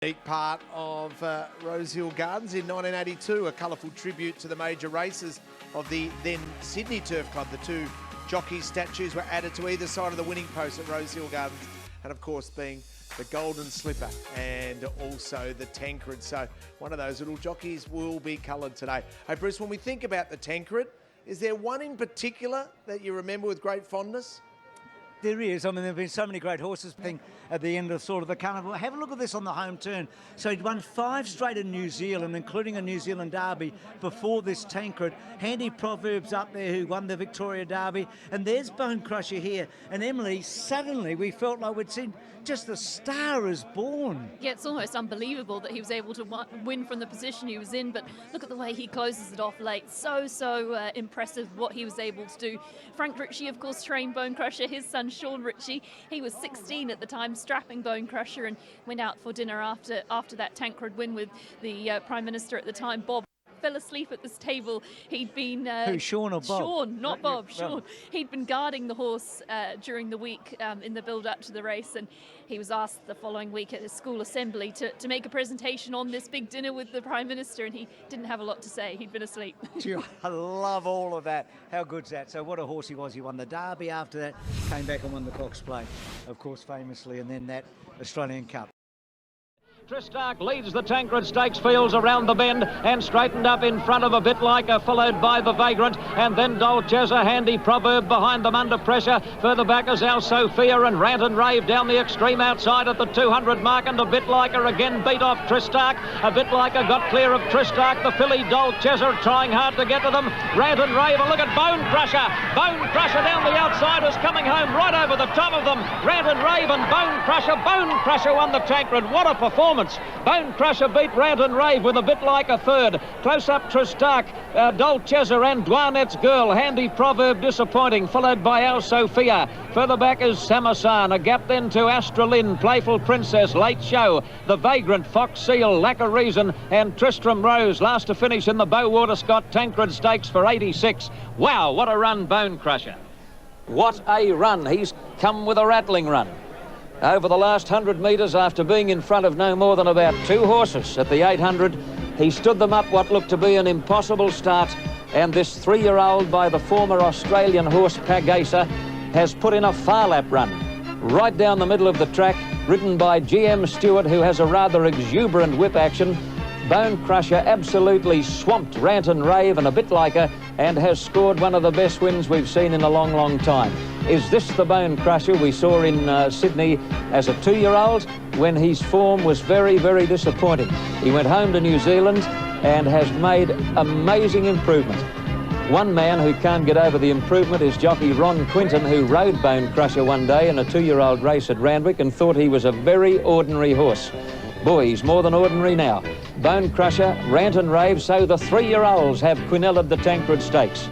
Unique part of Rosehill Gardens in 1982, a colourful tribute to the major races of the then Sydney Turf Club. The two jockey statues were added to either side of the winning post at Rosehill Gardens, and of course being the Golden Slipper and also the Tancred. So one of those little jockeys will be coloured today. Hey Bruce, when we think about the Tancred, is there one in particular that you remember with great fondness? There is. I mean, there have been so many great horses at the end of sort of the carnival. Have a look at this on the home turn. So he'd won 5 straight in New Zealand, including a New Zealand Derby before this Tancred. Handy Proverbs up there who won the Victoria Derby. And there's Bone Crusher here. And Emily, suddenly we felt like we'd seen just the star is born. Yeah, it's almost unbelievable that he was able to win from the position he was in, but look at the way he closes it off late. So impressive what he was able to do. Frank Ritchie, of course, trained Bone Crusher. His son, Sean Ritchie, he was 16 at the time, strapping Bone Crusher, and went out for dinner after that Tancred win with the Prime Minister at the time, Bob. Fell asleep at this table. He'd been... Who, Sean or Bob? Sean, not Bob, Yeah, Sean. He'd been guarding the horse during the week in the build-up to the race, and he was asked the following week at his school assembly to make a presentation on this big dinner with the Prime Minister, and he didn't have a lot to say. He'd been asleep. I love all of that. How good's that? So what a horse he was. He won the Derby after that, came back and won the Cox Plate, of course, famously, and then that Australian Cup. Tristark leads the Tancred Stakes fields around the bend and straightened up in front of A Bit Like a, followed by the Vagrant, and then Dolcezza, Handy Proverb behind them under pressure. Further back is Al Sophia and Rant and Rave down the extreme outside at the 200 mark, and A Bit Like a again beat off Tristark. A Bit Like a got clear of Tristark. The filly Dolcezza trying hard to get to them. Rant and Rave, and look at Bone Crusher. Bone Crusher down the outside is coming home right over the top of them. Rant and Rave and Bone Crusher. Bone Crusher won the Tancred. What a performance. Bone Crusher beat Rant and Rave with A Bit Like a third. Close up Tristark, Dolcezza and Douanette's Girl. Handy Proverb disappointing, followed by Al Sophia. Further back is Samasan. A gap then to Astralin, Playful Princess, Late Show, The Vagrant, Fox Seal, Lack of Reason, and Tristram Rose. Last to finish in the Bowater Scott Tancred Stakes for 86. Wow, what a run, Bone Crusher. What a run. He's come with a rattling run. Over the last 100 metres, after being in front of no more than about 2 horses at the 800, he stood them up what looked to be an impossible start, and this 3-year-old by the former Australian horse Pagasa has put in a far lap run right down the middle of the track, ridden by GM Stewart, who has a rather exuberant whip action. Bone Crusher absolutely swamped Rant and Rave and A Bit Like a, and has scored one of the best wins we've seen in a long, long time. Is this the Bone Crusher we saw in Sydney as a 2-year-old when his form was very, very disappointing? He went home to New Zealand and has made amazing improvement. One man who can't get over the improvement is jockey Ron Quinton, who rode Bone Crusher one day in a 2-year-old race at Randwick and thought he was a very ordinary horse. Boy, he's more than ordinary now. Bone Crusher, Rant and Rave, so the 3-year-olds have quinelled the Tancred Stakes.